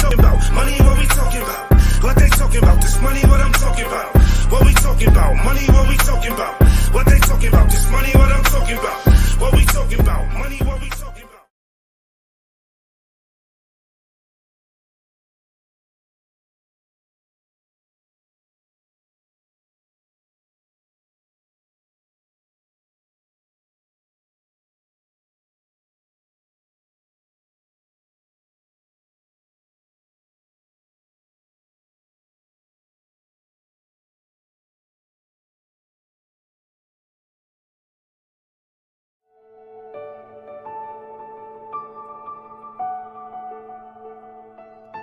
talking about? Money, what we talking about? What they talking about? This money, what I'm talking about? What we talking about? Money, what we talking about? What they talking about? This money, what I'm talking about? What we talking about? Money, what we talking about?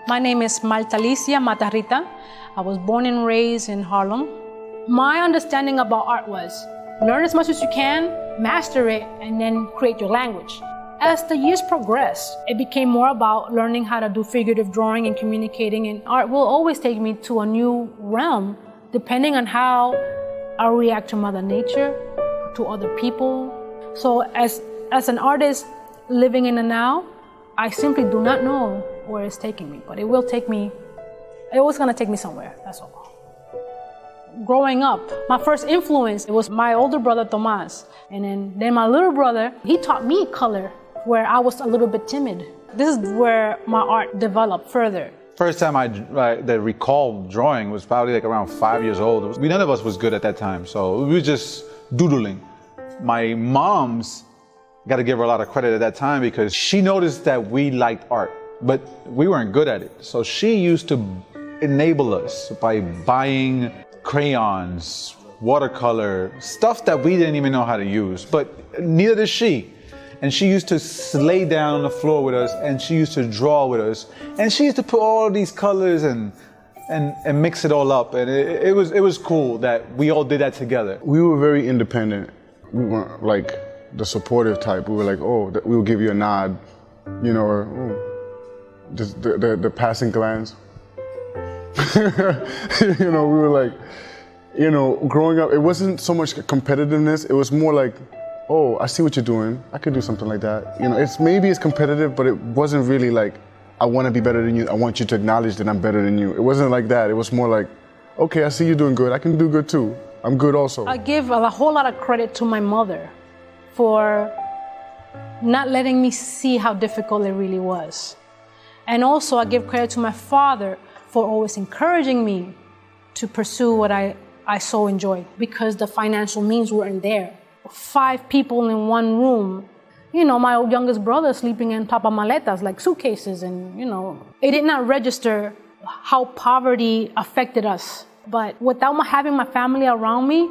My name is Marthalicia Matarrita. I was born and raised in Harlem. My understanding about art was learn as much as you can, master it, and then create your language. As the years progressed, it became more about learning how to do figurative drawing and communicating, and art will always take me to a new realm depending on how I react to Mother Nature, to other people. So as an artist living in the now, I simply do not know where it's taking me, but it will take me, it was gonna take me somewhere, that's all. Growing up, my first influence, it was my older brother, Tomas. And then my little brother, he taught me color where I was a little bit timid. This is where my art developed further. First time I recall drawing was probably like around 5 years old. None of us was good at that time, so we were just doodling. My mom's, got to give her a lot of credit at that time because she noticed that we liked art, but we weren't good at it. So she used to enable us by buying crayons, watercolor, stuff that we didn't even know how to use, but neither did she. And she used to lay down on the floor with us, and she used to draw with us, and she used to put all these colors and mix it all up, and it was cool that we all did that together. We were very independent. We weren't like the supportive type. We were like, oh, we will give you a nod, you know, or oh, just the passing glance. You know, we were like, you know, growing up, it wasn't so much competitiveness. It was more like, oh, I see what you're doing. I could do something like that. You know, maybe it's competitive, but it wasn't really like, I want to be better than you. I want you to acknowledge that I'm better than you. It wasn't like that. It was more like, okay, I see you doing good. I can do good too. I'm good also. I give a whole lot of credit to my mother for not letting me see how difficult it really was. And also I give credit to my father for always encouraging me to pursue what I so enjoyed, because the financial means weren't there. 5 people in one room. You know, my youngest brother sleeping in papa maletas, like suitcases, and you know, it did not register how poverty affected us. But without having my family around me,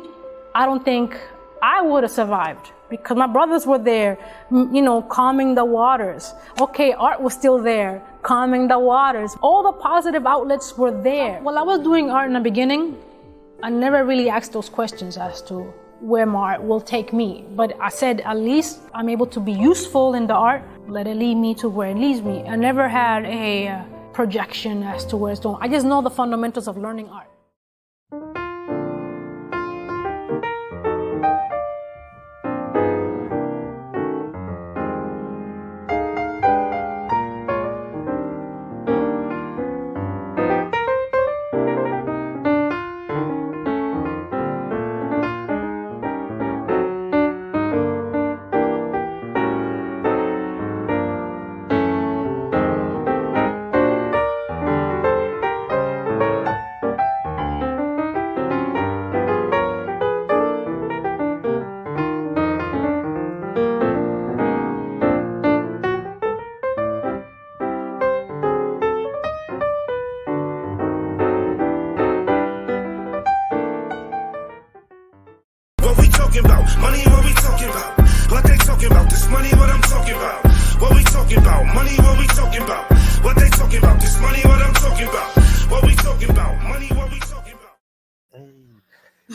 I don't think I would have survived, because my brothers were there, you know, calming the waters. Okay, art was still there, calming the waters. All the positive outlets were there. While I was doing art in the beginning, I never really asked those questions as to where my art will take me. But I said, at least I'm able to be useful in the art, let it lead me to where it leads me. I never had a projection as to where it's going. I just know the fundamentals of learning art. Money, what we talking about? What they talking about? This money, what I'm talking about? What we talking about? Money, what we talking about? What they talking about? This money, what I'm talking about? What we talking about? Money, what we talking about?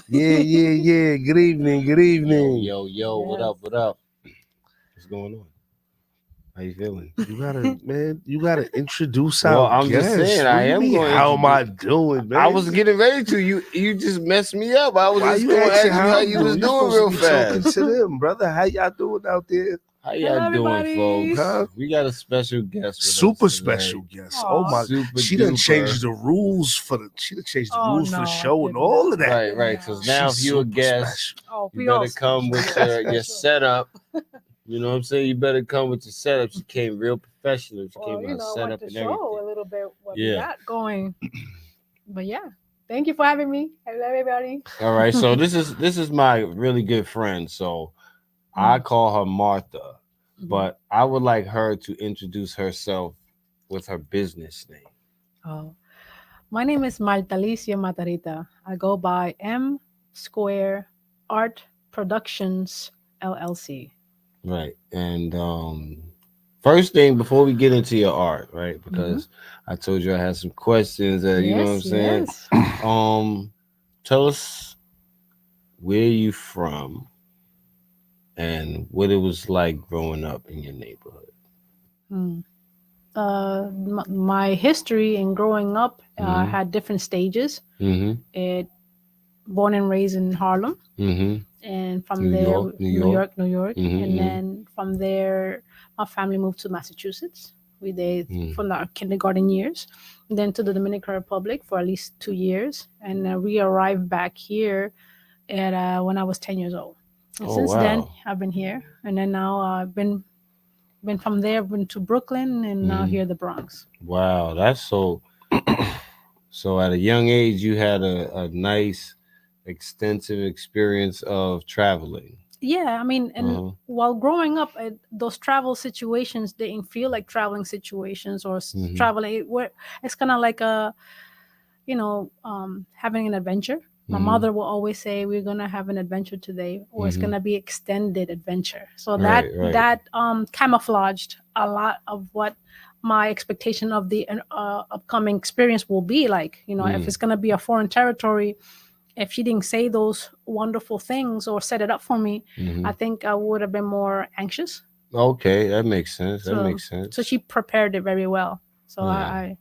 Yeah. Good evening. Yo, what up? What's going on? How you feeling? You gotta introduce our Well, I'm guest. just saying, I am going. How am I doing, man? I was getting ready to. You just messed me up. I was Why just you going to ask asking you how you was doing real fast. Talking to them, brother. How y'all doing out there? How y'all doing, everybody. folks? Huh? We got a special guest with Super us today. special guest. Aw. Oh my! Super She done duper. changed the rules for the. She done changed the Oh, rules for no, the I show and did all not. of that. Right, right. Because now She's if you're a super guest, special. Oh, you we better all come with special. your setup. You know what I'm saying? You better come with your setup. She came real professional. She Well, came with you her know, I setup want to and show everything. a little bit what Yeah. we got going. But yeah, thank you for having me. Hello, everybody. All right, so this is my really good friend. So I call her Martha, but I would like her to introduce herself with her business name. Oh, my name is Marthalicia Matarrita. I go by M Square Art Productions LLC. Right. And first thing before we get into your art, right? Because I told you I had some questions that you know what I'm saying. Yes. Tell us where you from and what it was like growing up in your neighborhood. My history in growing up had different stages. Mm-hmm. It born and raised in Harlem, and from New there, York, New York. New York, Mhm, and mhm. then from there, my family moved to Massachusetts. We did Mm. from our kindergarten years, then to the Dominican Republic for at least 2 years, and we arrived back here at when I was 10 years old. And Oh, since then, wow. I've been here, and then now I've been from there, been to Brooklyn, and now here the Bronx. Wow, that's so. So at a young age, you had a nice, extensive experience of traveling. Yeah, I mean, and Uh-huh. while growing up, those travel situations didn't feel like traveling situations or Mhm. traveling. It's kind of like having an adventure. My Mhm. mother will always say, "We're gonna have an adventure today," or "It's Mhm. gonna be extended adventure." So Right, right. that camouflaged a lot of what my expectation of the upcoming experience will be like. You know, if it's gonna be a foreign territory, if she didn't say those wonderful things or set it up for me, Mhm. I think I would have been more anxious. Okay, that makes sense. That So, makes sense. so she prepared it very well. So Yeah.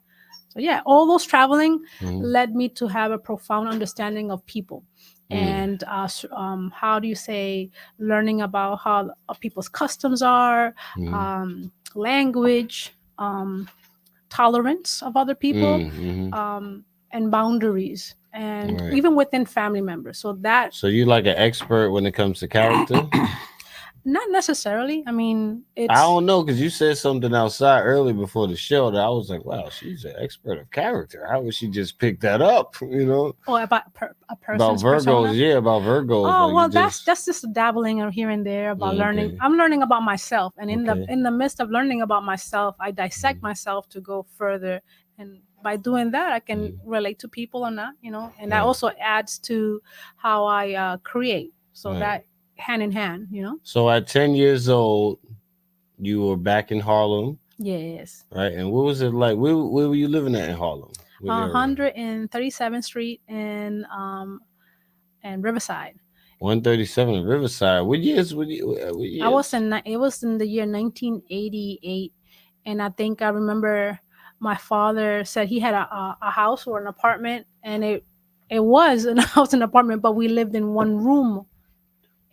so yeah, all those traveling Mhm. led me to have a profound understanding of people, and how do you say, learning about how people's customs are, language, tolerance of other people, Mhm. and boundaries, and Right. even within family members. So that So you like an expert when it comes to character? not necessarily. I mean, I it's don't know because you said something outside early before the show that I was like, "Wow, she's an expert of character. How would she just pick that up?" You know, about a about person's Virgos. persona. Yeah, about Virgos. Oh Like well, you just that's just dabbling here and there about learning. okay. I'm learning about myself, and Okay. in the midst of learning about myself, I dissect myself to go further. And by doing that, I can relate to people or not, and that Right. also adds to how I create. So Right. that hand in hand, So at 10 years old, you were back in Harlem, Yes. right? And what was it like? Where were you living at in Harlem? What area? 137th Street and Riverside. 137 in Riverside. What years? What years? I was it was in the year 1988, and I think I remember my father said he had a house or an apartment, and it was a house and apartment, but we lived in one room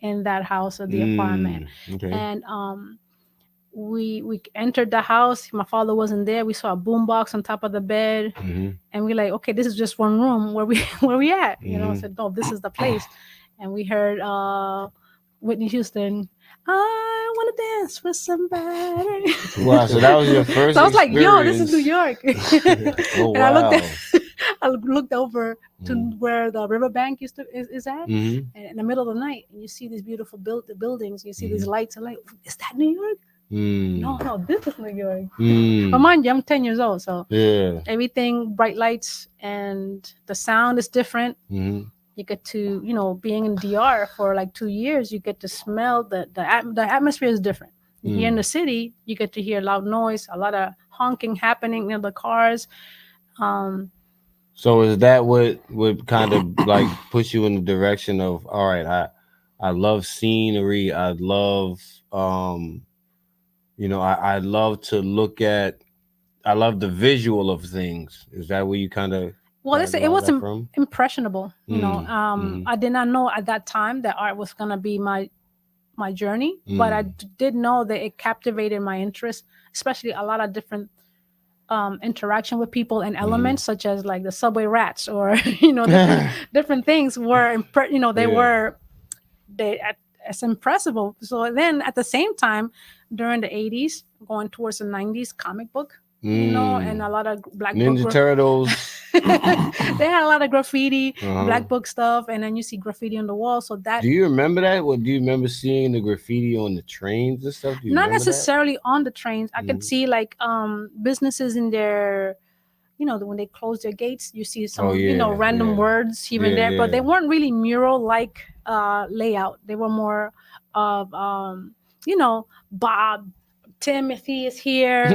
in that house or the apartment, Okay. and we entered the house. My father wasn't there. We saw a boombox on top of the bed, and we like, okay, this is just one room. Where we at? I said, no, this is the place, and we heard Whitney Houston. I want to dance with somebody. Wow, so that was your first. So I was like, yo, this experience. is New York. Oh, And wow. I looked over to where the riverbank is at, Mhm. and in the middle of the night, and you see these beautiful buildings. You see these lights, and like, is that New York? No, this is New York. But mind you, I'm 10 years old, so Yeah. everything, bright lights, and the sound is different. Mhm. You get to, being in DR for like 2 years, you get to smell the atmosphere is different. Here in the city, you get to hear loud noise, a lot of honking happening near the cars. So is that what would kind of like push you in the direction of, all right, I love scenery. I love I love to look at, I love the visual of things. Is that where you kind of Well, it was from? impressionable. I did not know at that time that art was gonna be my my journey, but I did know that it captivated my interest, especially a lot of different interaction with people and elements, such as like the subway rats or different things were it's impressive. So then at the same time, during the 80s, going towards the 90s, comic book, and a lot of black Ninja Turtles. They had a lot of graffiti, black book stuff, and then you see graffiti on the wall. So that. Do you remember that? What do you remember seeing the graffiti on the trains and stuff? Not necessarily on the trains. I could see like businesses in their, when they close their gates, you see some random words here and there, but they weren't really mural like layout. They were more of Bob. Timothy is here.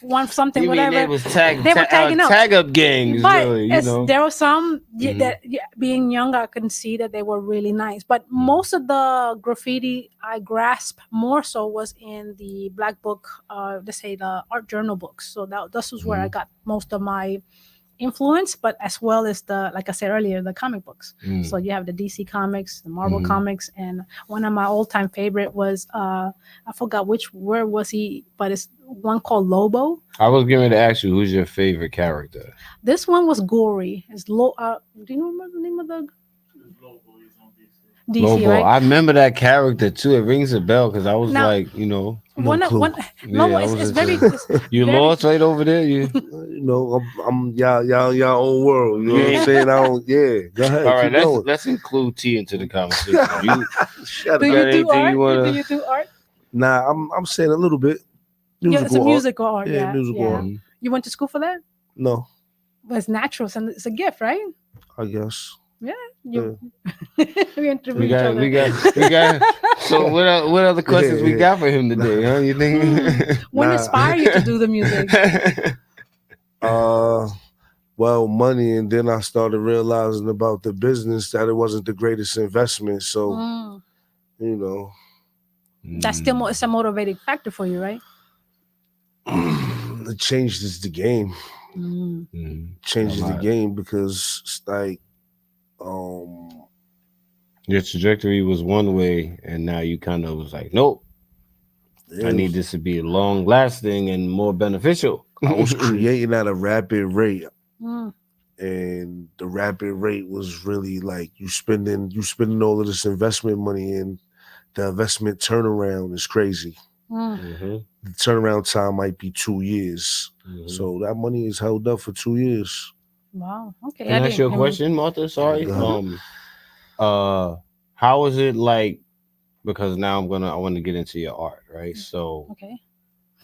One something, whatever. They were tagging up. Tag up gangs, but really. There were some that, being younger, I couldn't see that they were really nice. But most of the graffiti I grasped more so was in the black book, let's say the art journal books. So this was where I got most of my influence, but as well as like I said earlier, the comic books. So you have the DC comics, the Marvel comics, and one of my all-time favorite was I forgot where was he, but it's one called Lobo. I was going to ask you, who's your favorite character? This one was gory. It's do you remember the name of the DC? Lobo. Right? I remember that character too. It rings a bell because I was it's very. You lost right over there. I'm y'all own world. You know what I'm saying? Go ahead. All right, let's include T into the conversation. Do you do art? Nah, I'm saying a little bit. It's a musical art. Yeah, musical art. You went to school for that? No. But it's natural, and it's a gift, right? I guess. Yeah. We got. So what other questions we got for him today? Huh? You think? What inspired you to do the music? Well, money, and then I started realizing about the business that it wasn't the greatest investment. So, that's still it's a motivating factor for you, right? It changes the game. Changes the game because it's like. Your trajectory was one way, and now you kind of was like, nope. I need this to be long lasting and more beneficial. I was creating at a rapid rate. And the rapid rate was really like you spending all of this investment money, and the investment turnaround is crazy. The turnaround time might be 2 years. So that money is held up for 2 years. Wow. Okay. Can I ask you a question, Martha? Sorry. How is it like? Because now I want to get into your art, right? So, okay.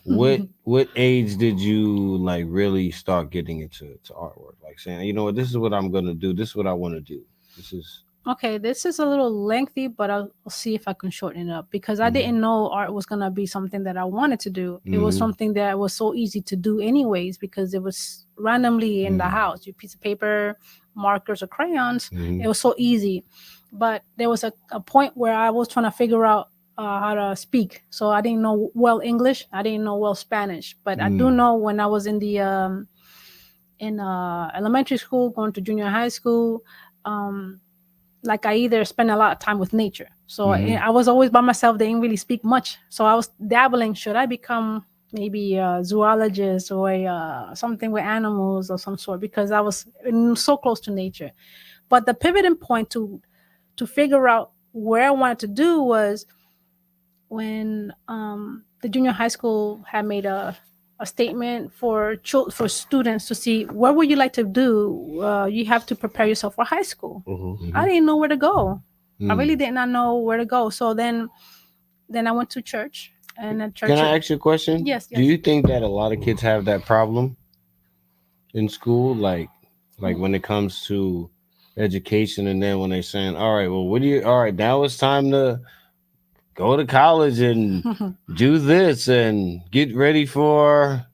What age did you like really start getting into artwork? Like saying, you know what, this is what I'm gonna do. This is what I want to do. This is a little lengthy, but I'll see if I can shorten it up because I didn't know art was gonna be something that I wanted to do. It was something that was so easy to do anyways because it was randomly in the house. Your piece of paper, markers, or crayons. It was so easy. But there was a point where I was trying to figure out how to speak. So I didn't know well English. I didn't know well Spanish. But I do know when I was in the elementary school, going to junior high school, like I either spent a lot of time with nature. So I was always by myself. They didn't really speak much. So I was dabbling. Should I become maybe a zoologist or something with animals or some sort? Because I was so close to nature. But the pivoting point to figure out where I wanted to do was when the junior high school had made a statement for students to see what would you like to do. You have to prepare yourself for high school. I didn't know where to go. I really did not know where to go. So then I went to church. And at church. Can I ask you a question? Yes. Do you think that a lot of kids have that problem in school, like when it comes to education, and then when they're saying, all right, well, now it's time to go to college and do this and get ready for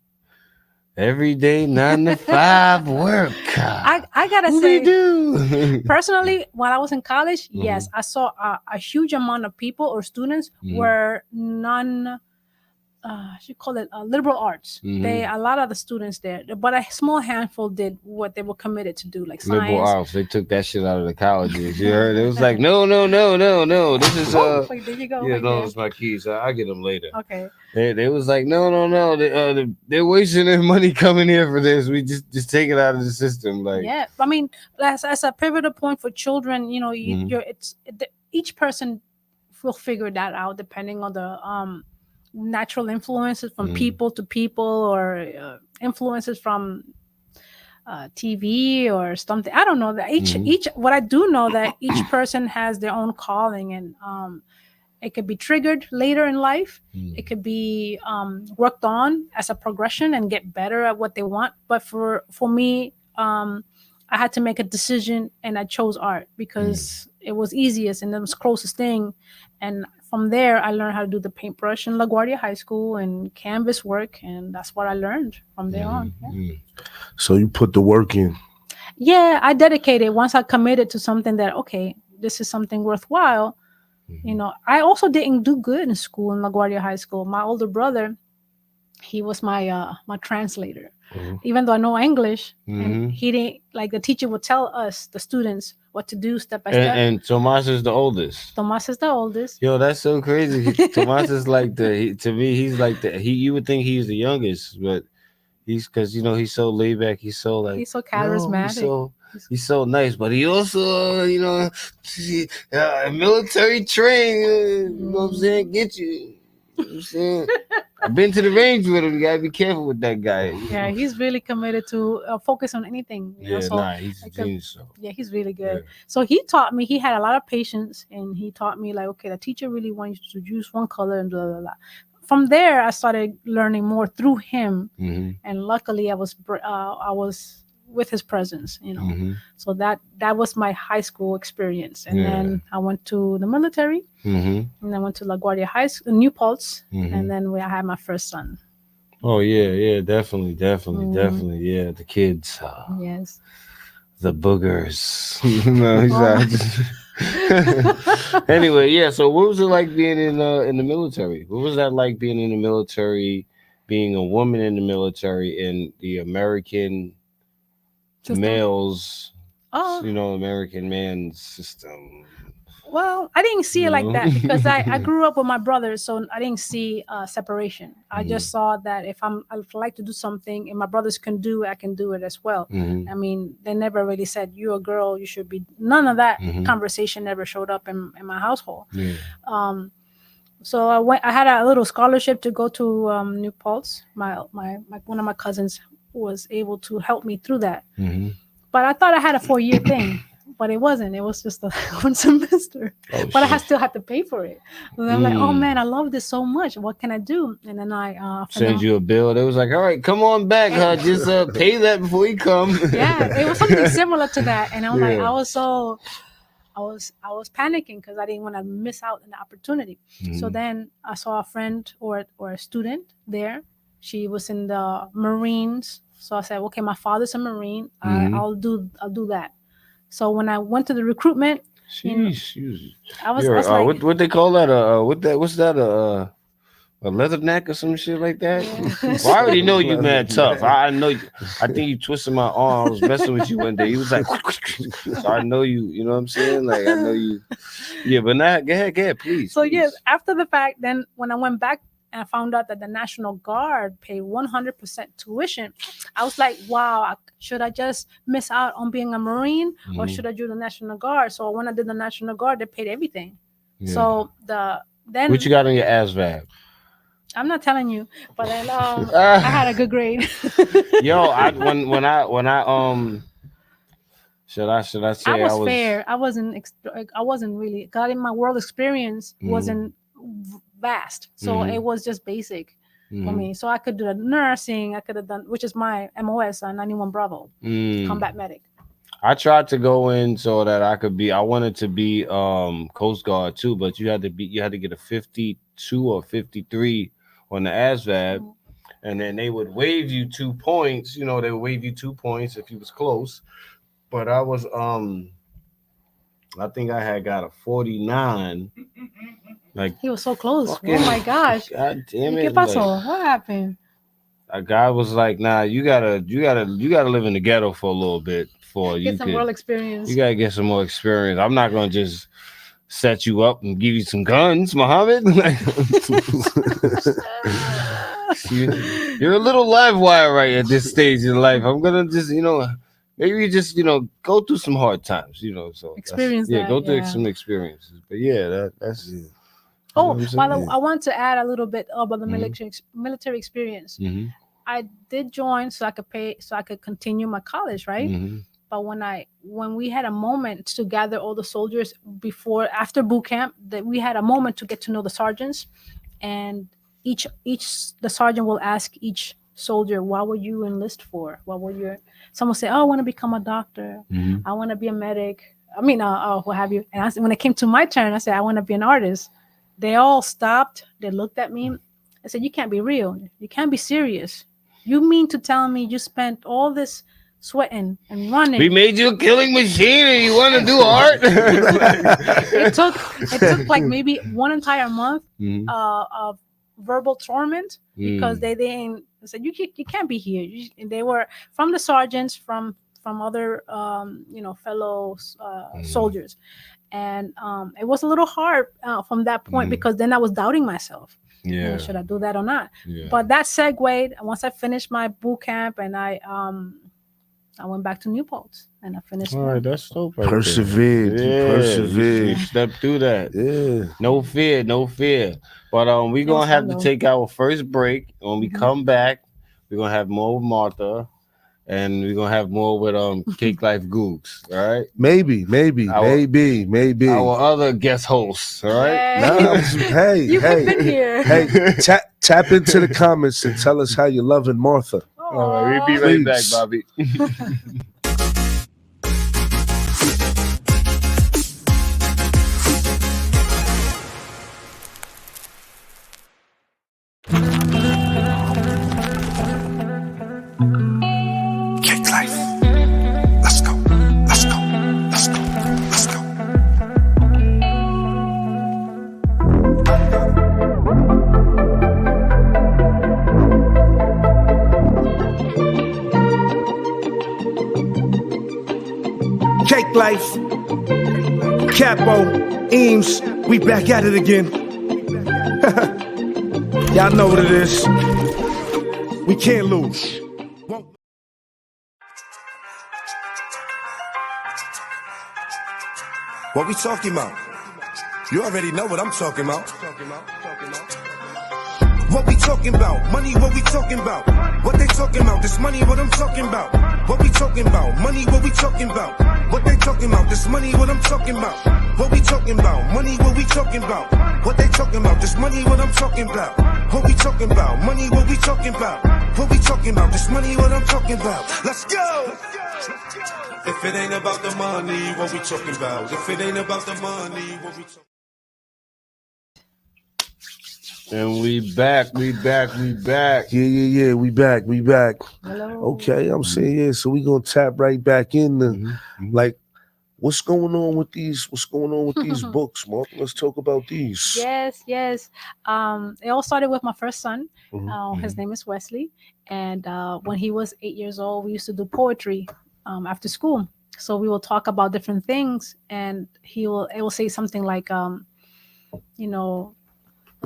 everyday 9 to 5 work. I gotta say, personally, when I was in college, yes, I saw a huge amount of people or students were you call it liberal arts. Mm-hmm. A lot of the students there, but a small handful did what they were committed to do, like Liberal science. arts. They took that shit out of the colleges. You heard? It was like, no. This is Wait, there you go. Yeah, right no, there. it's my keys. I'll get them later. Okay. They was like, no. They're wasting their money coming here for this. We just take it out of the system. Like, Yeah, I mean, as a pivotal point for children, you know, each person will figure that out depending on the natural influences from people to people, or influences from TV or something. I don't know that each. What I do know that each person has their own calling, and it could be triggered later in life. It could be worked on as a progression and get better at what they want. But for me, I had to make a decision, and I chose art because it was easiest and it was closest thing. And from there, I learned how to do the paintbrush in LaGuardia High School and canvas work, and that's what I learned from there on. Yeah. So you put the work in. Yeah, I dedicated. Once I committed to something that, okay, this is something worthwhile. You know, I also didn't do good in school in LaGuardia High School. My older brother, he was my translator. Even though I know English, and he didn't, like, the teacher would tell us, the students, what to do step by step. and Tomas is the oldest. Tomas is the oldest. Yo, that's so crazy. Tomas is like to me, he's like you would think he's the youngest, but he's, because you know he's so laid back. He's so like, he's so charismatic. He's so nice, but he also, you know, military trained. You know what I'm saying? Get you. You know what I'm saying? I've been to the range with him. You gotta be careful with that guy. Yeah, he's really committed to focus on anything. You know? So, he's a genius. Yeah, he's really good. Yeah. So he taught me. He had a lot of patience, and he taught me, like, okay, the teacher really wants you to use one color and blah blah blah. From there, I started learning more through him, and luckily, I was with his presence, you know. So that was my high school experience, and then I went to the military, and I went to LaGuardia High School, New Paltz, and then I had my first son. Oh yeah, definitely, yeah. The kids, yes, the boogers. No, anyway, yeah. So, what was it like being in the military? What was that like being in the military, being a woman in the military, in the American males, you know, American man system? Well, I didn't see it like that because I grew up with my brothers, so I didn't see separation. I just saw that if I like to do something and my brothers can do it, I can do it as well. I mean, they never really said, you're a girl, you should be. None of that conversation never showed up in my household. So I had a little scholarship to go to New Paltz. My one of my cousins was able to help me through that. But I thought I had a 4-year thing, but it wasn't. It was just a 1 semester. But I still had to pay for it. And I'm like, oh man, I love this so much. What can I do? And then I send you a bill. They was like, all right, come on back. Just pay that before you come. Yeah, it was something similar to that. And I'm like, I was panicking because I didn't want to miss out on the opportunity. So then I saw a friend or a student there. She was in the Marines. So I said, okay, my father's a Marine. I'll do that. So when I went to the recruitment, I was like, what they call that? What's that? A leatherneck or some shit like that? Yeah. Well, I already know you mad tough. I know you. I think you twisted my arm. I was messing with you one day. He was like, so I know you. You know what I'm saying? Like, I know you. Yeah, but now go ahead, please. So yes, after the fact, then when I went back and I found out that the National Guard paid 100% tuition, I was like, wow, should I just miss out on being a Marine or should I do the National Guard? So when I did the National Guard, they paid everything. Yeah. So then what you got on your ASVAB? I'm not telling you, but then I had a good grade. Yo, when I should I say I was fair. I wasn't really, God, in my world experience wasn't vast, so it was just basic for me. So I could do the nursing, I could have done, which is my MOS, 91 Bravo, combat medic. I tried to go in so that I wanted to be Coast Guard too, but you had to get a 52 or 53 on the ASVAB, and then they would waive you 2 points. You know, they would waive you 2 points if you was close. But I was I think I had got a 49. Like He was so close. fucking- Oh my gosh. God damn ¿Qué it! pasó? Like, What happened? a guy was like, "Nah, you gotta live in the ghetto for a little bit before you Get some could. world experience. You gotta get some more experience. I'm not gonna just set you up and give you some guns, Muhammad. Like, you're a little live wire right at this stage in life. I'm gonna just, maybe you just, go through some hard times, So Experience that, go through yeah. some experiences. But yeah, that's it. Oh, what I'm saying? I want to add a little bit about the Mhm. military experience. Mm-hmm. I did join so I could continue my college, right? Mm-hmm. But when we had a moment to gather all the soldiers after boot camp, that we had a moment to get to know the sergeants, and the sergeant will ask each soldier, what would you enlist for? Some will say, oh, I want to become a doctor. Mm-hmm. I want to be a medic. I mean, what have you? And when it came to my turn, I said, I want to be an artist. They all stopped. They looked at me. I said, you can't be real. You can't be serious. You mean to tell me you spent all this sweating and running? We made you a killing machine and you want to do art? It took like maybe one entire month Mhm. of verbal torment because they said you can't be here. They were from the sergeants, from other fellow soldiers, and it was a little hard from that point because then I was doubting myself. Yeah. Should I do that or not? Yeah. But that segued once I finished my boot camp, and I went back to Newport and I finished. All right, that's dope. Right Persevered. there. You Yeah, persevered. you stepped through that. Yeah. No fear. But we're gonna have to take our first break. When we come back, we're gonna have more with Martha, and we're gonna have more with Cakelife Gougz. All right. Maybe. Our other guest hosts. All right. Nah, hey, You've been here. hey, tap into the comments and tell us how you're loving Martha. All right, we'll be right back, Please. Bobby. Cakelife. Let's go. Let's go. Let's go. Let's go. Cakelife, Capo, Eames, we back at it again. Y'all know what it is. We can't lose. What we talking about? You already know what I'm talking about. What we talking about? Money, what we talking about? What they talking about? This money, what I'm talking about? What we talking about? Money, what we talking about? What they talking about? This money, what I'm talking about? What we talking about? Money, what we talking about? What they talking about? This money, what I'm talking about? What we talking about? Money, what we talking about? What we talking about? This money, what I'm talking about? Let's go! If it ain't about the money, what we talking about? If it ain't about the money, what we talking about? And we back. Yeah. We back. Hello. Okay, I'm saying yeah. So we gonna tap right back in. Like, what's going on with these? What's going on with these books, Mark? Let's talk about these. Yes. It all started with my first son. His name is Wesley, and when he was 8 years old, we used to do poetry after school. So we will talk about different things, and it will say something like,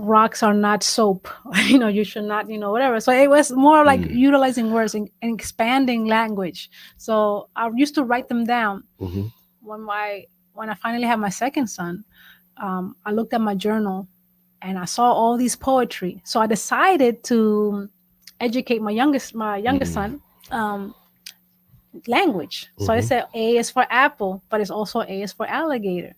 rocks are not soap. You should not, whatever. So it was more like utilizing words and expanding language. So I used to write them down. When I finally had my second son, I looked at my journal and I saw all these poetry. So I decided to educate my youngest son language. So I said A is for apple, but it's also A is for alligator.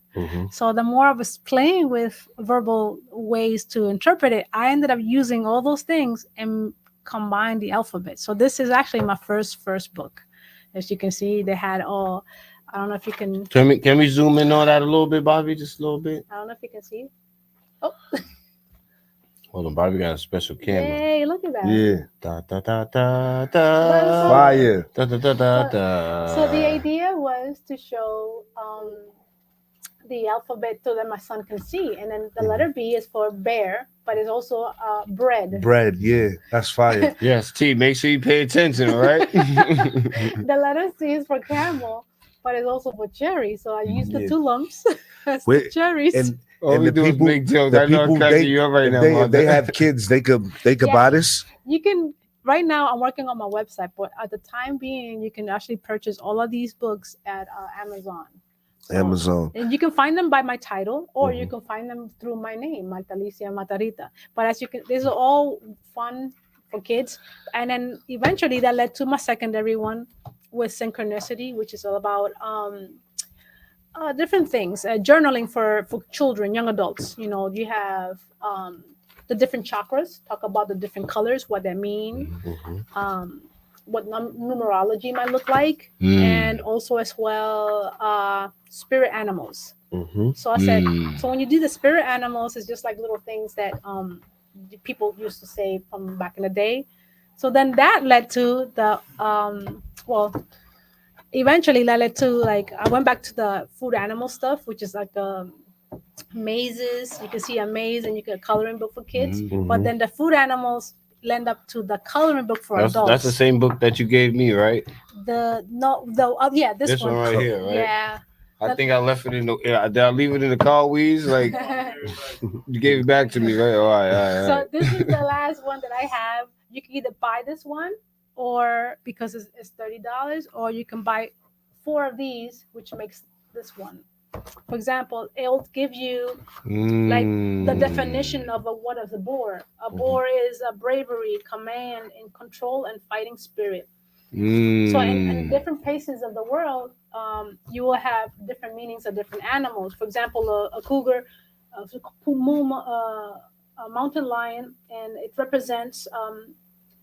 So the more I was playing with verbal ways to interpret it, I ended up using all those things and combined the alphabet. So this is actually my first book. As you can see, they had all. I don't know if you can. Can we zoom in on that a little bit, Bobby? Just a little bit. I don't know if you can see. Oh. Hold on, Bobby got a special camera. Hey, look at that. Yeah. Da da da da da. Fire. Da da da da da. So the idea was to show the alphabet so that my son can see. And then the letter B is for bear, but it's also bread. Bread, yeah, that's fire. Yes, T. Make sure you pay attention, all right? The letter C is for camel, but it's also for cherry. So I used the 2 lumps as the Wait, cherries. All we the do is people- make jokes. the I know I'm people, cracking you up right if now, they, if they Martha. have kids, they could Yeah. buy this. You can, right now I'm working on my website, but at the time being, you can actually purchase all of these books at Amazon. So, Amazon. and you can find them by my title, or you can find them through my name, Marthalicia Matarrita. But as you can, these are all fun for kids. And then eventually that led to my secondary one with Synchronicity, which is all about different things. Journaling for children, young adults. You know, you have the different chakras, talk about the different colors, what they mean, what numerology might look like, and also as well spirit animals. So I said, so when you do the spirit animals, it's just like little things that people used to say from back in the day. So then that led to the eventually that led to, like, I went back to the food animal stuff, which is like mazes. You can see a maze and you get a coloring book for kids. But then the food animals lend up to the coloring book for adults. That's the same book that you gave me, right? This one right here, right? Yeah. I think I left it in the. Did I leave it in the car, Weez? Like, you gave it back to me, right? All right. So this is the last one that I have. You can either buy this one, or because it's $30, or you can buy 4 of these, which makes this one. For example, it'll give you like the definition of what is a boar. A boar is a bravery, command, and control and fighting spirit. So in different places of the world, you will have different meanings of different animals. For example, a cougar, a mountain lion, and it represents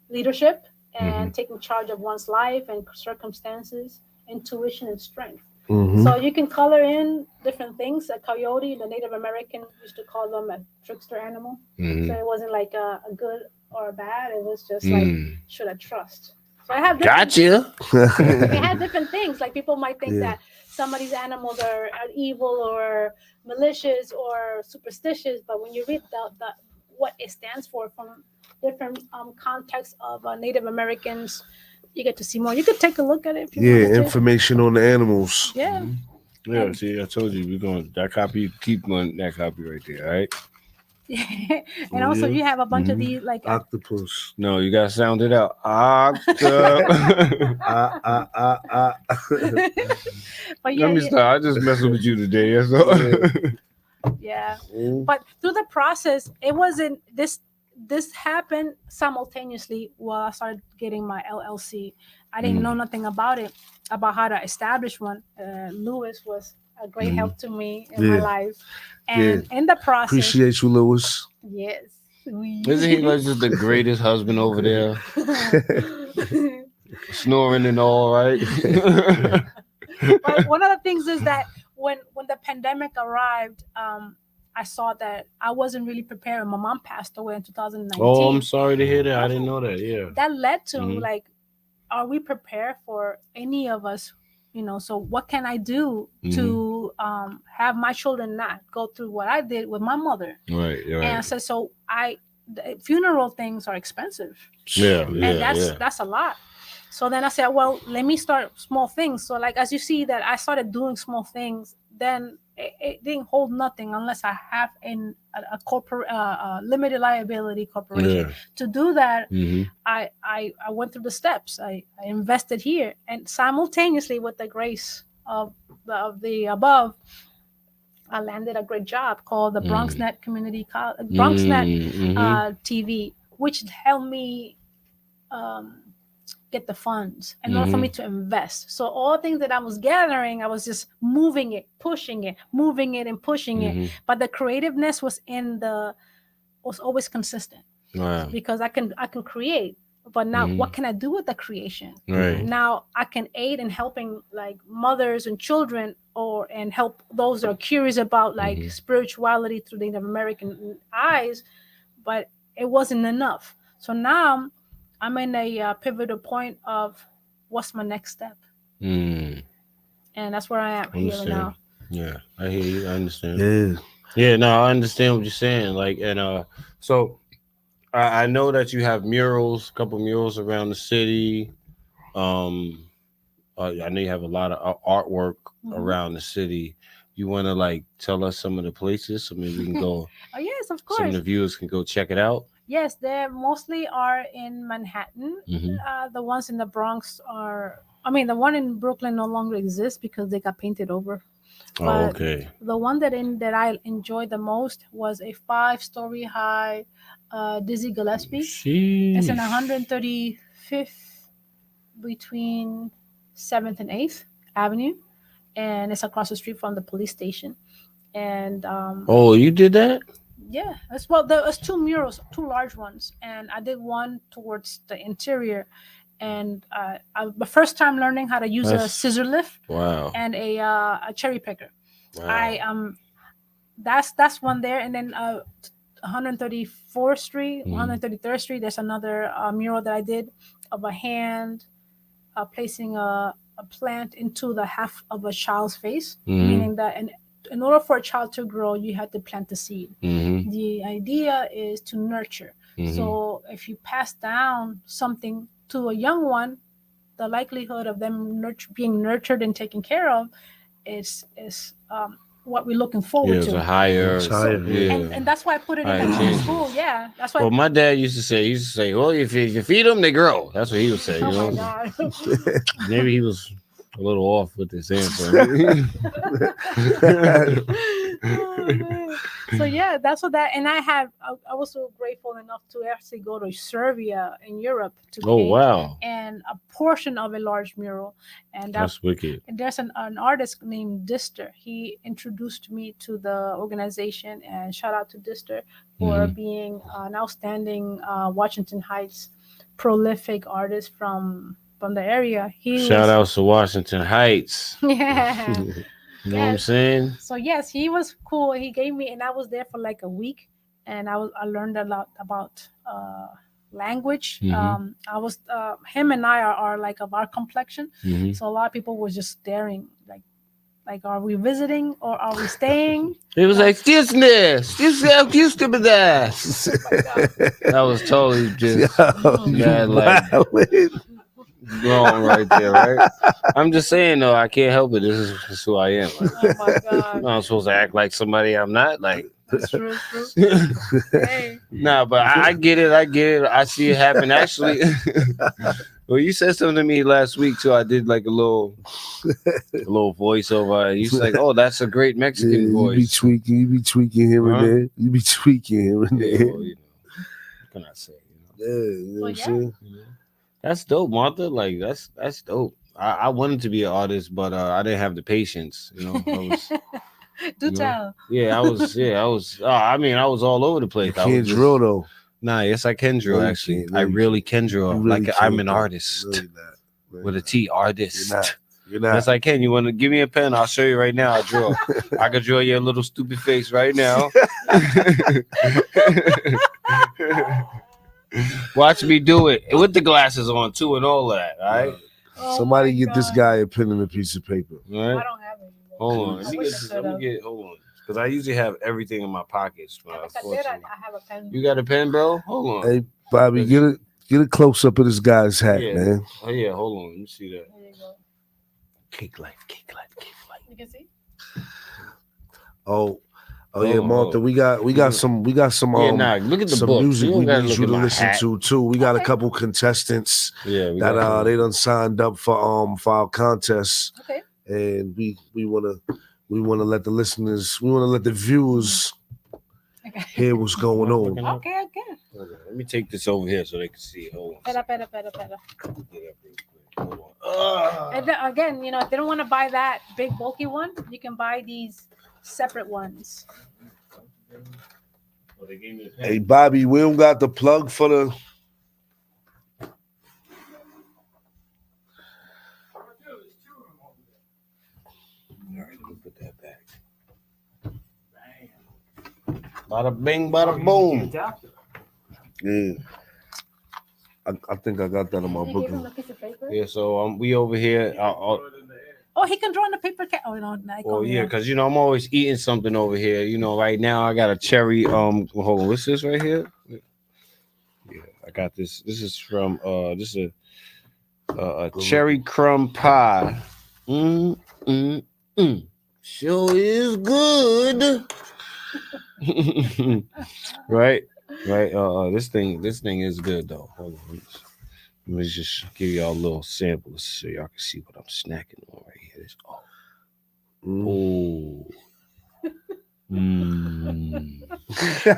leadership and taking charge of one's life and circumstances, intuition, and strength. So you can color in different things. A coyote, the Native American used to call them a trickster animal. So it wasn't like a good or a bad. It was just like, should I trust? So I have Gotcha. They have different things. Like people might think that some of these animals are evil or malicious or superstitious, but when you read the what it stands for from different contexts of Native Americans, you get to see more. You could take a look at it if you want to. Information on the animals. Yeah. Yeah, see, I told you we're going that copy. Keep on that copy right there, all right? And also you have a bunch of these like Octopus. No, you gotta sound it out. But yeah, Let me stop. I just messing with you today. That's all. yeah. But through the process, it wasn't this happened simultaneously while I started getting my LLC. I didn't know nothing about it, about how to establish one. Lewis was a great help to me in my life. And in the process, Appreciate you, Lewis. yes. Isn't he like just the greatest husband over there? Snoring and all, right? But one of the things is that when the pandemic arrived, I saw that I wasn't really prepared. My mom passed away in 2019. Oh, I'm sorry to hear that. I didn't know that. Yeah. That led to like, are we prepared for any of us? You know, so what can I do to have my children not go through what I did with my mother? Right. And I said, so the funeral things are expensive. Yeah. And that's a lot. So then I said, well, let me start small things. So like, as you see that I started doing small things, then it didn't hold nothing unless I have a corporate limited liability corporation. To do that, I went through the steps. I invested here, and simultaneously with the grace of the above, I landed a great job called the BronxNet Community BronxNet TV, which helped me get the funds in order for me to invest. So all things that I was gathering, I was just moving it, pushing it, moving it and pushing it. But the creativeness was always consistent. Wow. Because I can create. But now what can I do with the creation? Right. Now I can aid in helping like mothers and children and help those that are curious about like spirituality through the Native American eyes, but it wasn't enough. So now I'm in a pivotal point of what's my next step. And that's where I am here now. Yeah, I hear you. I understand. Yeah. Yeah, no, I understand what you're saying. Like, and so I know that you have murals, a couple murals around the city. Um, I know you have a lot of artwork around the city. You want to like tell us some of the places so maybe we can go. Oh yes, of Some of course. the viewers can go check it out. Yes, they mostly are in Manhattan. Mm-hmm. The ones in the Bronx are. I mean, the one in Brooklyn no longer exists because they got painted over. Oh, But okay. the one that I enjoyed the most was a 5-story high Dizzy Gillespie. It's in 135th between 7th and 8th Avenue, and it's across the street from the police station. And Oh, you did that? yeah, as well. There was 2 murals, 2 large ones, and I did one towards the interior. And the first time learning how to use a scissor lift Wow. and a cherry picker. Wow. That's one there, and then 134th Street, 133rd Street. There's another mural that I did of a hand placing a plant into the half of a child's face, meaning that in order for a child to grow, you have to plant the seed. Mm-hmm. The idea is to nurture. So if you pass down something to a young one, the likelihood of them being nurtured and taken care of is what we're looking forward Yeah, to. it's a higher. And that's why I put it in the school. Yeah, that's why. Well, my dad used to say, well, if you feed them, they grow. That's what he would say. You know? Oh my God. Maybe he was a little off with his answer. So yeah, that's what that. And I was so grateful enough to actually go to Serbia in Europe to paint, wow. and a portion of a large mural. And that's wicked. And there's an artist named Dister. He introduced me to the organization, and shout out to Dister for being an outstanding Washington Heights prolific artist from the area. Shout out to Washington Heights. Yeah. You know what I'm saying? So yes, he was cool. He gave me, and I was there for like a week, and I learned a lot about language. I was him and I are like of our complexion, so a lot of people were just staring, like are we visiting or are we staying? It was like excuse me, that was totally just wrong right there, right? I'm just saying though, I can't help it. This is who I am. Like, Oh my God. I'm not supposed to act like somebody I'm not. Like That's true. Hey. Nah, but I get it. I see it happen. Actually, well, you said something to me last week too. I did like a little voiceover. You was like, "Oh, that's a great Mexican voice." You be tweaking here and there. You be tweaking here and there. Well, what can I say? Yeah, you know what I'm saying? That's dope, Martha. Like that's dope. I wanted to be an artist, but I didn't have the patience. You know, Do tell. Yeah, I was. I mean, I was all over the place. You can't draw though. Nah, yes, I can draw. Actually, I really can draw. Really like I'm an artist with a T. Artist. You're not. Yes, I can. You want to give me a pen? I'll show you right now. I draw. I could draw your little stupid face right now. Watch me do it with the glasses on too, and all that. All right. Somebody get this guy a pen and a piece of paper. All right. I don't have it. Hold on. Let me get. Hold on. Because I usually have everything in my pockets. I have a pen. You got a pen, bro? Hold on. Hey, Bobby, get a close up of this guy's hat, man. Oh yeah, hold on. Let me see that. There you go. Cakelife. You can see. Oh yeah, Martha. We got some. Look at the some book. music we need you to listen hat. to too. We got a couple contestants that they done signed up for our contest. Okay. And we wanna let the listeners, we wanna let the viewers hear what's going on. Okay. Let me take this over here so they can see. Hold on. Better. And then, again, if they don't want to buy that big bulky one, you can buy these separate ones. Hey Bobby, we don't got the plug for the. All right, let me put that back. Bada bing, bada boom. Yeah. I think I got that on my book. Yeah, so we over here. Oh Oh, he can draw on the paper cat. Oh, no. Oh yeah, because you know I'm always eating something over here. You know, right now I got a cherry. Hold on, what's this right here? Yeah, I got this. This is from this is a cherry crumb pie. Sure is good. Right. This thing is good though. Hold on. Let me just give y'all a little sample so y'all can see what I'm snacking on right here. You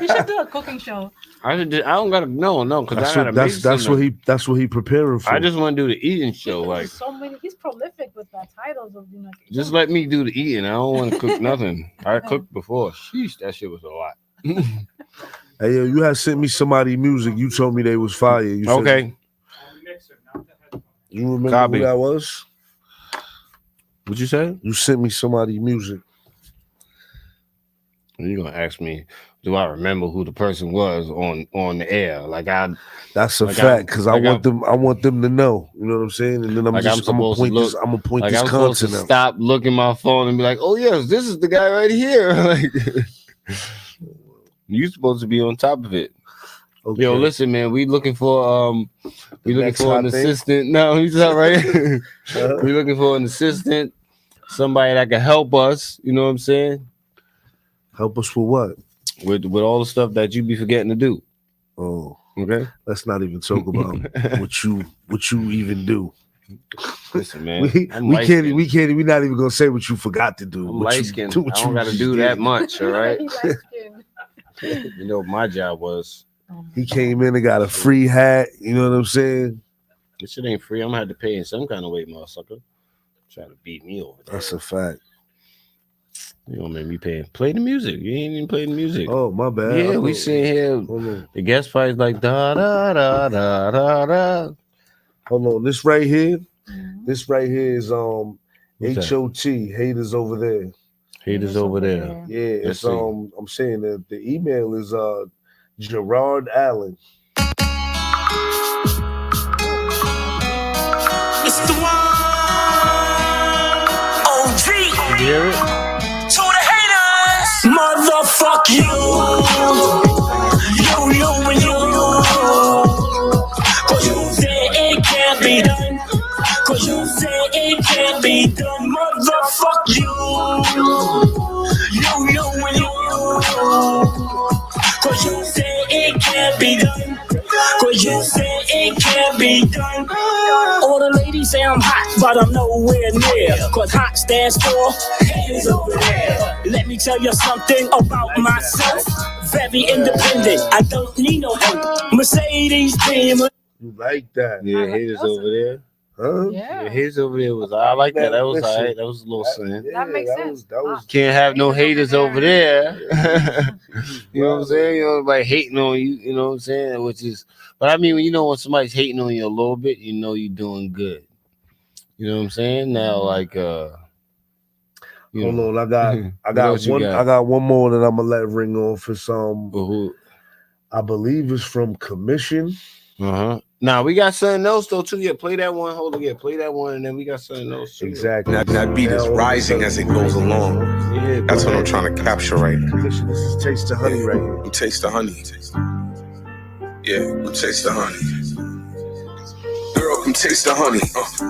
should do a cooking show. I don't gotta because I gotta that's what he preparing for. I just want to do the eating show. Like so many, he's prolific with the titles of just let me do the eating. I don't want to cook nothing. I cooked before. Sheesh, that shit was a lot. Hey yo, you had sent me somebody music. You told me they was fire. You okay. You remember who that was? What'd you say? You sent me somebody music. You're gonna ask me, do I remember who the person was on the air? That's a fact, because I want them to know. You know what I'm saying? And then I'm gonna point this content out. Stop looking my phone and be like, oh yes, this is the guy right here. Like you're supposed to be on top of it. Okay. Yo, listen, man, we looking for an assistant. No, he's not right. We looking for an assistant, somebody that can help us. You know what I'm saying? Help us with what? With all the stuff that you be forgetting to do. Oh, okay. Let's not even talk about what you even do. Listen, man, we're not even gonna say what you forgot to do. I'm light skinned. I don't gotta do that much. All right. You know what my job was. He came in and got a free hat. You know what I'm saying? This shit ain't free. I'm gonna have to pay in some kind of way, motherfucker. Try to beat me over there. That's a fact. You don't make me pay. Play the music. You ain't even playing the music. Oh, my bad. Yeah, we sitting here. The guest price like da da da da da da. Hold on. This right here is HOT, haters over there. Haters over there. Yeah, it's I'm saying that the email is Gerard Allen. It's the one. OG. You hear it? To the haters. Motherfuck you. You and you. Cause you say it can't be done. Cause you say it can't be done. Motherfuck you. You and you. Cause you say it can't be done. Cause you say it can't be done. All the ladies say I'm hot, but I'm nowhere near. Cause hot stands for haters over there. Let me tell you something about myself. Very independent, I don't need no help. Mercedes Beamer. You like that? Yeah, haters over there. Huh? Yeah. Haters over there was I like that. That was all right. That was a little sin. That makes sense. That was Can't have no haters over there. You know what I'm saying? You know, everybody hating on you, you know what I'm saying? But I mean, when somebody's hating on you a little bit, you know you're doing good. You know what I'm saying? Now, like hold on, I got one more that I'm gonna let ring off for some. I believe it's from Commission. Now we got something else though too. Yeah, play that one. Hold on, yeah, play that one, and then we got something else too. Exactly. That beat is rising as it goes along. Yeah, that's what I'm trying to capture right now. Commission, this is Taste the Honey right here. We taste the honey. Yeah, we taste the honey. Girl, come taste the honey.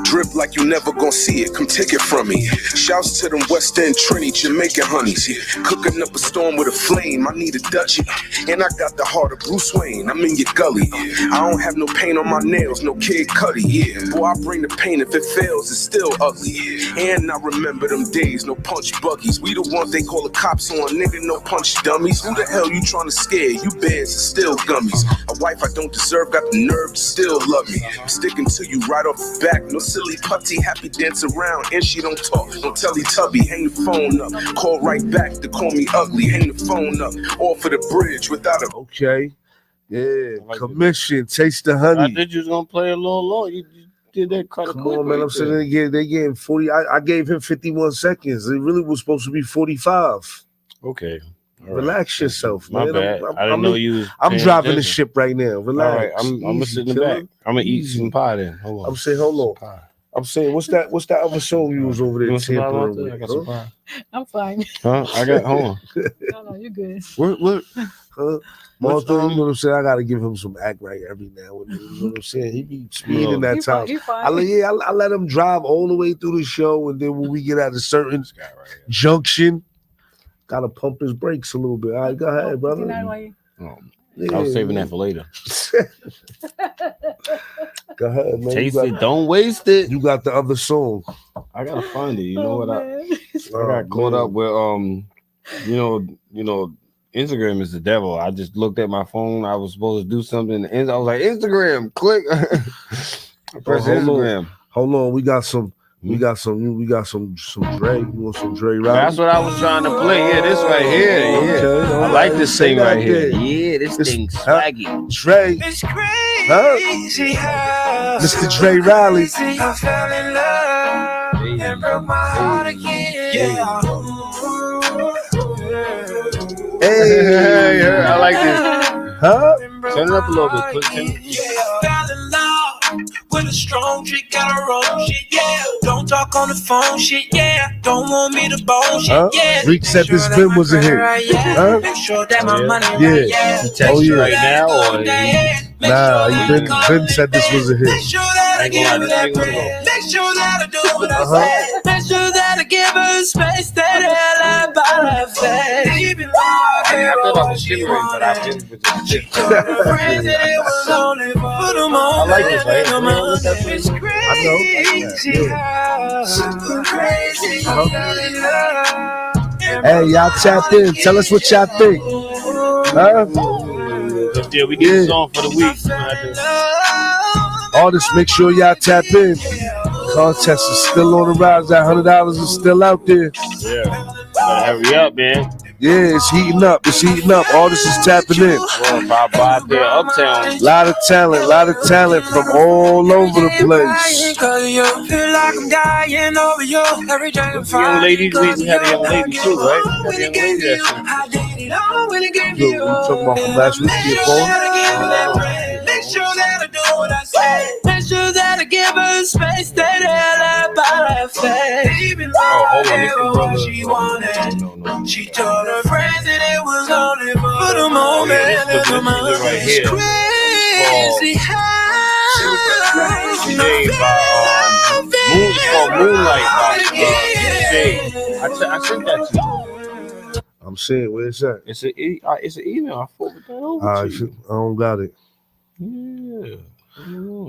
Drip like you never gonna see it. Come take it from me. Shouts to them West End Trini Jamaican honeys. Cooking up a storm with a flame. I need a Dutchie. And I got the heart of Bruce Wayne. I'm in your gully. I don't have no paint on my nails. No Kid Cudi. Yeah, boy, I bring the pain. If it fails, it's still ugly. And I remember them days. No punch buggies. We the ones they call the cops on. Nigga, no punch dummies. Who the hell you trying to scare? You bears are still gummies. A wife I don't deserve got the nerve to still love me. I'm sticking to you right off the back. No silly putty, happy dance around. And she don't talk, no Teletubby. Hang the phone up, call right back to call me ugly. Hang the phone up, all for the bridge without a... Okay, yeah, like Commission, Taste the Honey. I thought you was gonna play a little long. You did that kind of quick. Come on, man, I'm saying they getting 40. I gave him 51 seconds. It really was supposed to be 45. Okay. Relax yourself, man. My bad. I didn't know you was I'm driving the ship right now. Relax. All right, I'm gonna sit in the back. I'm gonna eat some pie then. Hold on. I'm saying, hold on. I'm saying, what's that other song you was over there tampering with? I got some pie. I'm fine. Huh? I got hold on. No, you're good. What? Martha, you know what I'm saying? I gotta give him some act right every now and then. You know what I'm saying? He be speeding that time. I let him drive all the way through the show, and then when we get at a certain junction, gotta pump his brakes a little bit. All right, go ahead, brother. I was saving that for later. Go ahead, man. Taste it, don't waste it. You got the other song. I gotta find it. You know what? I got caught up with you know, Instagram is the devil. I just looked at my phone. I was supposed to do something, and I was like, Instagram, click. Press Instagram. Hold on, we got some Dre. You want some Dre Riley? That's what I was trying to play. Yeah, this right here. Yeah, okay, I like this thing right here. Yeah, this thing's swaggy. Dre, Crazy how Mr. Dre Riley. I fell in love and broke my heart again. Yeah. Hey, I like this. Huh? Turn it up a little bit. Put Fell in love with a strong trick, got a roll shit, yeah. Don't talk on the phone shit, yeah. Don't want me to bullshit, yeah. Reek said this film was a hit. Huh? Make sure that my money Yeah. yeah. Oh, yeah. right now, or Nah, Ben said this was a hit. Make sure that I give her that bread. Make sure that I do what I said. Make sure that I give her space that I by her face. Even though I gave her what she wanted. She told her friends that it was only for the moment. I like this, right? It's crazy how crazy Hey, y'all tap in. Tell us what y'all think. Huh? Yeah, we get a song for the week. Artists, make sure y'all tap in. Contest is still on the rise. That $100 is still out there. Yeah. Hurry up, man. Yeah, it's heating up. It's heating up. Artists is tapping in. Well, pop out there, uptown. Lot of talent from all over the place. Young ladies, we had a young lady too, right? We had a young lady that's Yo, we talking about from last week, your phone? Make sure that I do what I say. Make sure that I give her space that I by her face. Even though I gave her what she wanted. She told her friends that it was only for the moment. right here. Crazy Moonlight by Shade. I sent that to you. I'm saying, where's that? It's an email. I forwarded that over to you. I don't got it. Yeah.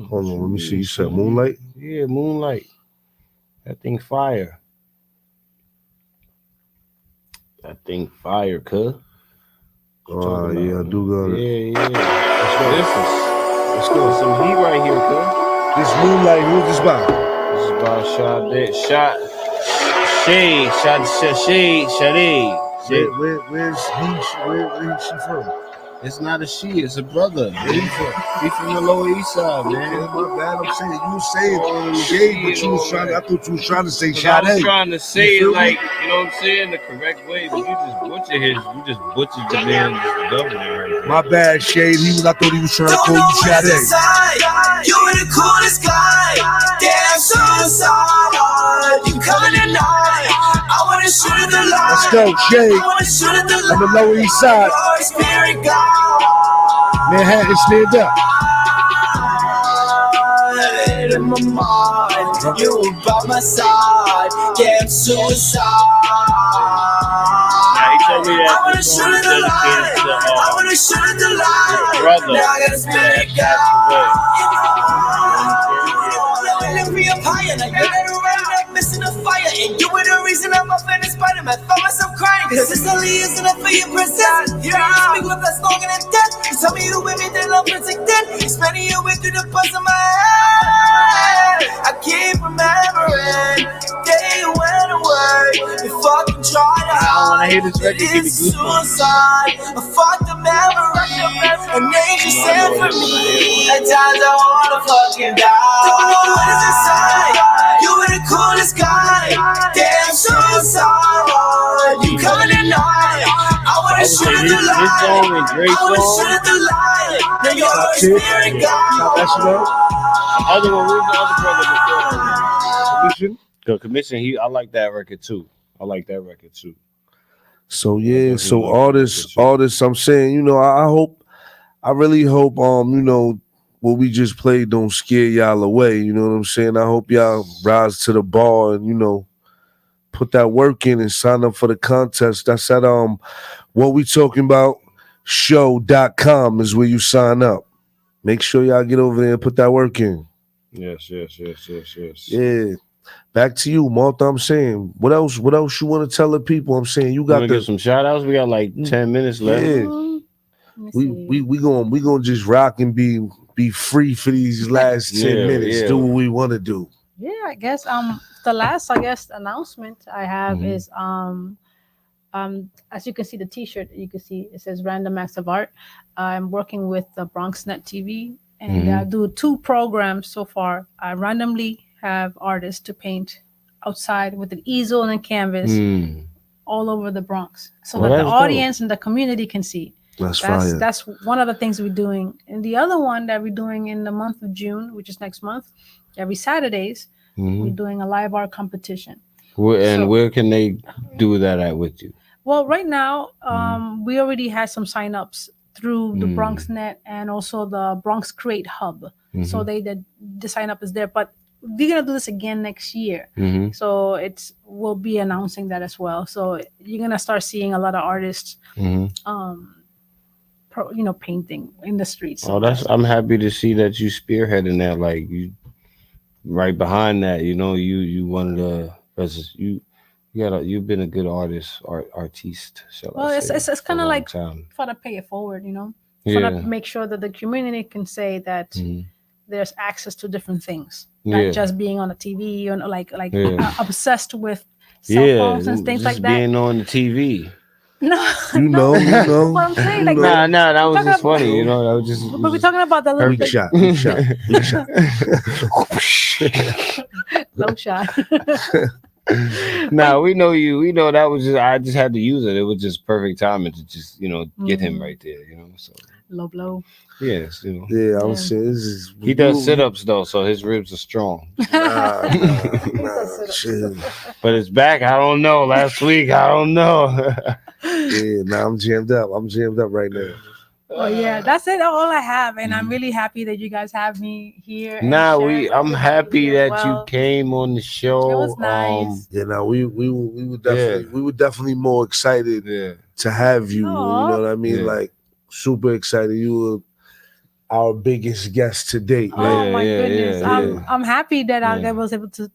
Hold on, let me see. You said Moonlight? Yeah, Moonlight. That thing fire. That thing fire, cuz. Yeah, I do got it. Yeah. Let's go. Some heat right here, cuz. This Moonlight, who's this by? This is by Sade. Where's she from? It's not a she, it's a brother. Where he from? He from the Lower East Side, man. Yeah, my bad. I'm saying you saying Shade, but you was trying. I thought you was trying to say Sade. I was trying to say it like, you know what I'm saying, the correct way, but you just butchered the man's government right there. My bad, Shade. I thought he was trying to call you Sade. You were the coolest guy. Damn, suicide. You coming tonight? I wanna shoot at the light. Let's go, Shade. I wanna shoot at the light. On the Lower East Side. Spirit God. Manhattan, stand up. In my mind, you were by my side. Damn, suicide. Now he told me that I wanna shoot at the light. I wanna shoot at the light. brother. Now I gotta spirit God. Missing the fire, and you were the reason I'm up in the spider. I found myself crying, cause this only is enough for your princess. You speak with us longer than death. You tell me you with me, then I'm protected. Spending you with through the buzz of my head. I keep remembering day you went away. You fucking tried to hide. It's suicide. I fucked the memory. An angel sent for me. At times I wanna fucking die. Don't know what is inside. You were the coolest guy. Damn, suicide. You coming tonight? I wanna shoot at the light. This song and Drake's I wanna song. shoot at the light. Now you're a spirit God. The other one, where's the other brother before? Commission. The Commission, I like that record too. So I yeah, definitely so like that record too. artists, I'm saying, you know, I really hope, you know, what we just played don't scare y'all away. You know what I'm saying? I hope y'all rise to the bar and, you know, put that work in and sign up for the contest. That's at What We Talking About show.com is where you sign up. Make sure y'all get over there and put that work in. Yes. Yeah. Back to you, Martha. I'm saying, what else you want to tell the people? I'm saying you got give some shout outs. We got like 10 minutes left. Yeah. We gonna just rock and be free for these last 10 minutes. Do what we want to do. Yeah, I guess the last announcement I have is as you can see the T-shirt, you can see it says Random Acts of Art. I'm working with the BronxNet TV, and I do 2 programs so far. I randomly have artists to paint outside with an easel and a canvas all over the Bronx, so that the audience and the community can see. That's one of the things we're doing. And the other one that we're doing in the month of June, which is next month, every Saturdays, we're doing a live art competition. Where can they do that at with you? Well, right now, we already had some signups through the BronxNet and also the Bronx Create Hub. So the sign up is there, but we're gonna do this again next year. So we'll be announcing that as well. So you're gonna start seeing a lot of artists, painting in the streets. Oh, I'm happy to see that you spearheading that. Like you, right behind that. You know, you one of the you've been a good artiste. Well, it's kind of like for to pay it forward, for to make sure that the community can say that there's access to different things, not just being on the TV and like obsessed with cell phones and things like that. Being on the TV. No, you know. What I'm saying, like, nah, that was just funny, That was just. But we're talking about the little big shot. Low shot. Nah, we know you. We know that was just. I just had to use it. It was just perfect timing to just get him right there. So low blow. Yes, Yeah, I was saying this is. He does sit-ups though, so his ribs are strong. Nah, shit. But his back, I don't know. Last week, I don't know. Yeah, I'm jammed up. I'm jammed up right now. Oh yeah, that's it. All I have, and I'm really happy that you guys have me here. I'm happy that you came on the show. It was nice. We were definitely more excited to have you. Aww. You know what I mean? Yeah. Like super excited. You were our biggest guest to date. Oh my goodness! I'm happy that I was able to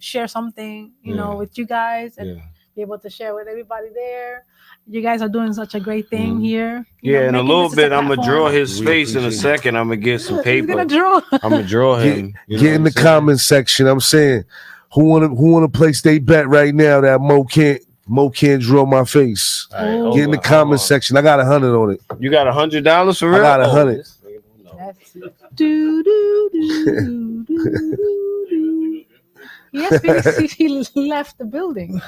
share something with you guys and be able to share with everybody there. You guys are doing such a great thing here. In a little bit, I'm gonna draw his face in a second. I'm gonna get some paper. He's gonna draw. I'm gonna draw him. Get in the comment section. I'm saying, who wanna place their bet right now that Mo can't draw my face? Right, get in the comment section. I got 100 on it. You got $100 for real? I got 100. Yes, he left the building.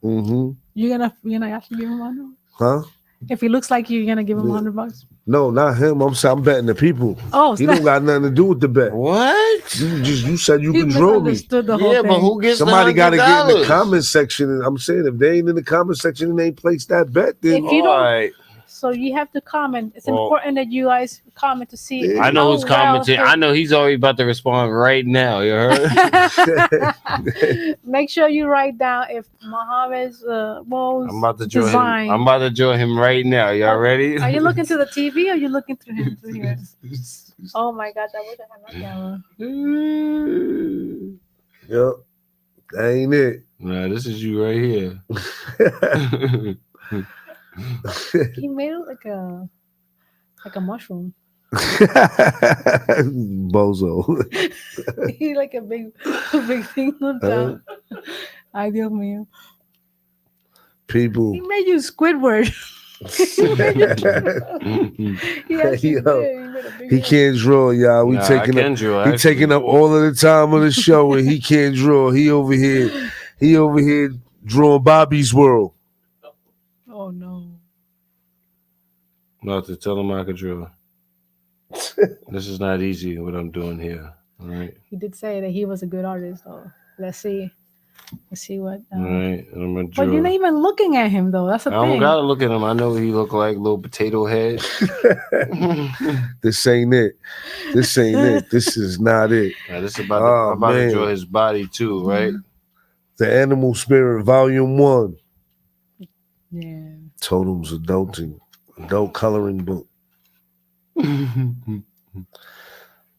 Mm-hmm. You're gonna actually give him 100? Huh? If he looks like you're gonna give him $100? No, not him. I'm betting the people. Oh, he don't got nothing to do with the bet. What? You said you can draw me. The whole thing. But who gets somebody got to get in the $100? comment section? And I'm saying if they ain't in the comment section and they place that bet, then if you don't, so you have to comment. It's important that you guys comment to see. I know who's commenting. I know he's already about to respond right now. You heard? Make sure you write down if Muhammad's I'm about to draw design. him. I'm about to draw him right now. Y'all ready? Are you looking to the TV or are you looking through him through here? Oh my God, I wish I had my camera. Yep, that ain't it. Nah, this is you right here. He made it like a mushroom. Bozo. He like a big thing on top. Ay, Dios mío. People. He made you Squidward. He can't draw, y'all. We taking up all of the time of the show, and he can't draw. He over here drawing Bobby's World. Oh no. Not to tell him I could draw. This is not easy what I'm doing here. Right. He did say that he was a good artist, though. Let's see what. Right. I'm gonna But you're not even looking at him, though. That's the I thing. don't gotta look at him. I know he look like little potato head. This ain't it. This ain't it. This is not it. Yeah, this is I'm about to draw his body too, right? The Animal Spirit, Volume 1. Yeah. Totems Adulting. Adult coloring book.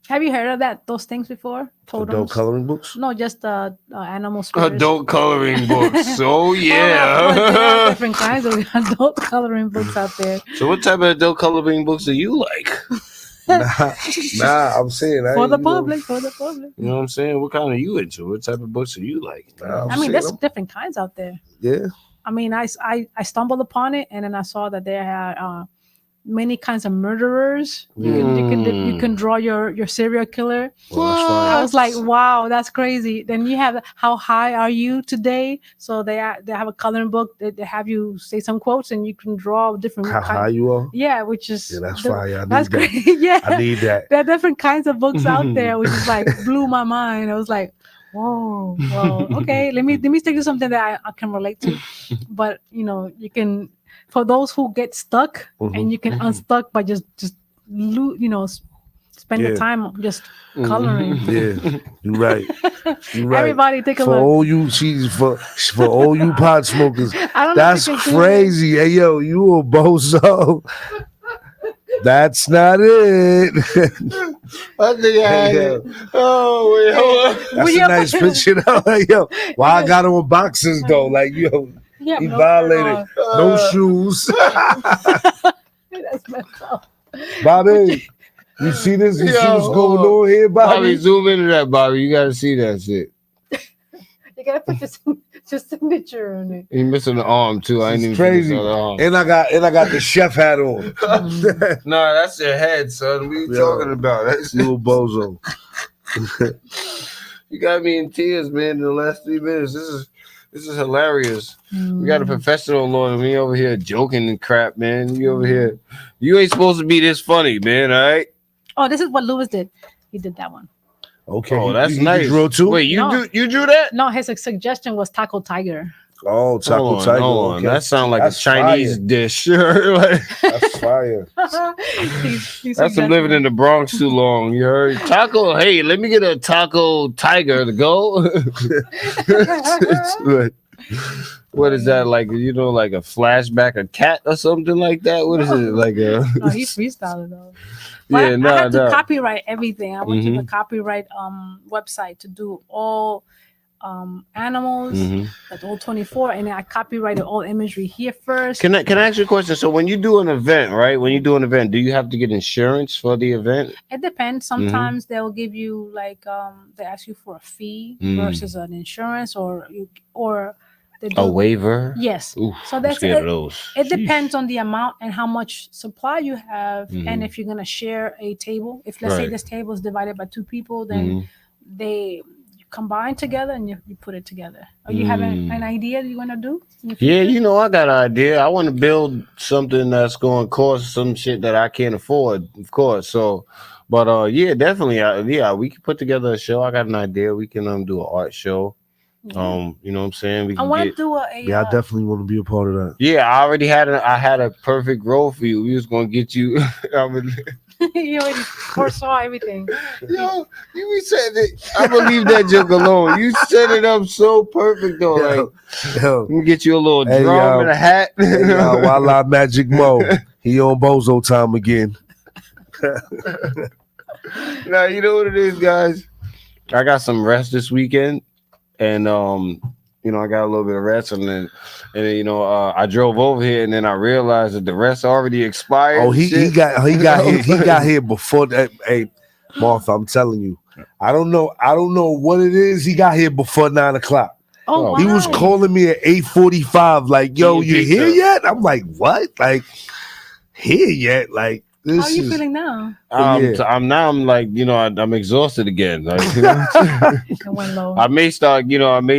Have you heard of those things before? Totems? Adult coloring books? No, just animal spirits. Adult coloring books. Oh There are yeah. different kinds of adult coloring books out there. So what type of adult coloring books do you like? Nah, I'm saying For the public. You know what I'm saying? What kind are you into? What type of books are you like? I mean, there's different kinds out there. Yeah. I mean, I stumbled upon it, and then I saw that there had many kinds of murderers. You can draw your serial killer. Well, that's fine. I was like, wow, that's crazy. Then you have how high are you today? So they have a coloring book that they have you say some quotes, and you can draw different. How high you are? Yeah, which is that's fire. I that's need that. great. Yeah, I need that. There are different kinds of books out there, which is like blew my mind. I was like, whoa, okay. Let me stick to something that I can relate to. But you can, for those who get stuck, and you can unstuck by just spend the time just coloring. Yeah, you're right. You're right. Everybody take a for look. all you for all you pot smokers. I don't know That's if you can crazy. Hey yo, you a bozo. That's not it. I think I had it. Oh wait, hold on. That's a nice picture though. Hey, yo, why I got on boxes though? Like yo, Yeah, he no violated. No shoes. That's messed up. Bobby, you see this? You see what's going on here, Bobby, Bobby? zoom into that, Bobby. You gotta see that shit. You gotta put your signature on it. He missing the arm too. I ain't even Crazy. see the other arm. And I got the chef hat on. Nah, that's your head, son. What are you talking about? That's You a bozo. You got me in tears, man. In the last 3 minutes, this is hilarious. We got a professional on me over here joking and crap, man. You over here, you ain't supposed to be this funny, man. All right. Oh, this is what Lewis did. He did that one. Okay. Oh, that's you nice. Drew too? Wait, you drew that? No, his suggestion was taco tiger. Oh, taco tiger. Hold on. Okay. That sounds like That's a Chinese fire. dish. Like, That's fire. that's some living in the Bronx too long. You heard? Taco. Hey, let me get a taco tiger to go. What is that like? Like a flashback, a cat or something like that? What is it like? No, he freestyled though. But I had to copyright everything. I went to the copyright website to do all animals, like all 24, and then I copyrighted all imagery here first. Can I ask you a question? So when you do an event, right? When you do an event, do you have to get insurance for the event? It depends. Sometimes they'll give you like they ask you for a fee versus an insurance or they do A waiver? Yes. Ooh, so I'm that's scared it. of those. It depends on the amount and how much supply you have, and if you're gonna share a table. If let's say this table is divided by 2 people, then they combine together and you put it together. Are you having an idea that you want to do? Yeah, I got an idea. I want to build something that's going to cost some shit that I can't afford, of course. So, but yeah, definitely, we can put together a show. I got an idea. We can do an art show. You know what I'm saying? We I can want to do Yeah, I definitely want to be a part of that. Yeah, I already had a perfect role for you. We was gonna get you. You already foresaw everything. Yo, you said it. I'm gonna leave that joke alone. You set it up so perfect though. Like, let me get you a little drum and a hat. Walla Magic Mo. He on bozo time again. Now you know what it is, guys. I got some rest this weekend, and I got a little bit of rest, and then I drove over here, and then I realized that the rest already expired. Oh, he got here before that. Hey, Martha, I'm telling you, I don't know what it is. He got here before 9:00. Oh, wow. He was calling me at 8:45, like, "Yo, you here yet?" I'm like, "What? Like, here yet? Like." How are you feeling now? I'm like, I'm exhausted again. Like, It went low. I may start,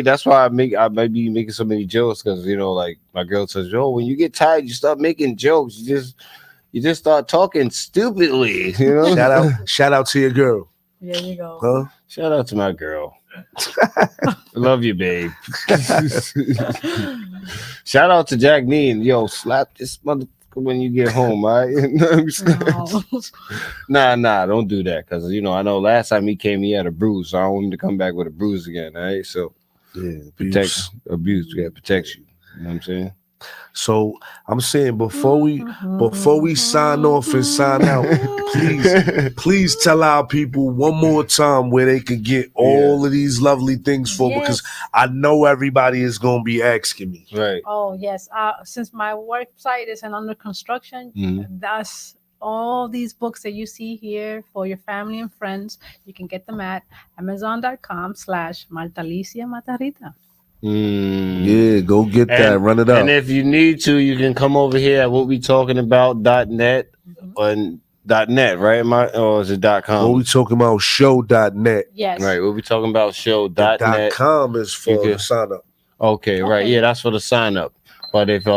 that's why I might be making so many jokes because, like my girl says, "Yo, when you get tired, you start making jokes. You just start talking stupidly." Shout out to your girl. There you go. Huh? Shout out to my girl. Love you, babe. Shout out to Jack Mean. Yo, slap this motherfucker when you get home, all right? Nah, don't do that. Because, you know, I know last time he came, he had a bruise. So I don't want him to come back with a bruise again, all right? So, Yeah, abuse. We got to protect you. You know what I'm saying? So I'm saying before we sign off and sign out, please tell our people one more time where they could get all of these lovely things for, because I know everybody is gonna be asking me. Right. Oh yes. Since my website is under construction, that's all these books that you see here for your family and friends. You can get them at Amazon.com/Marthalicia Matarrita. Yeah, go get that. Run it up. And if you need to, you can come over here at whatwetalkingabout.net and .net, right? Or is it .com? What we talking about? Show.net. Yes. Right. What we talking about? Show.net. .com is for the sign up. Okay, right. Yeah, that's for the sign up. But if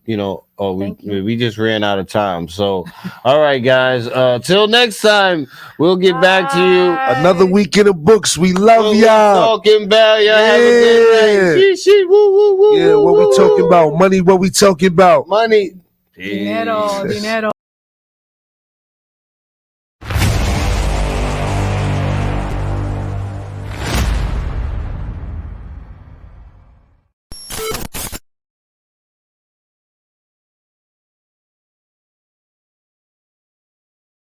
you know, we just ran out of time. So, all right, guys. Till next time, we'll get back to you. Another week in the books. We love y'all. Talking about y'all. Have a good night. Shit. Woo. Yeah, what we talking about? Money. What we talking about? Money. Dinero.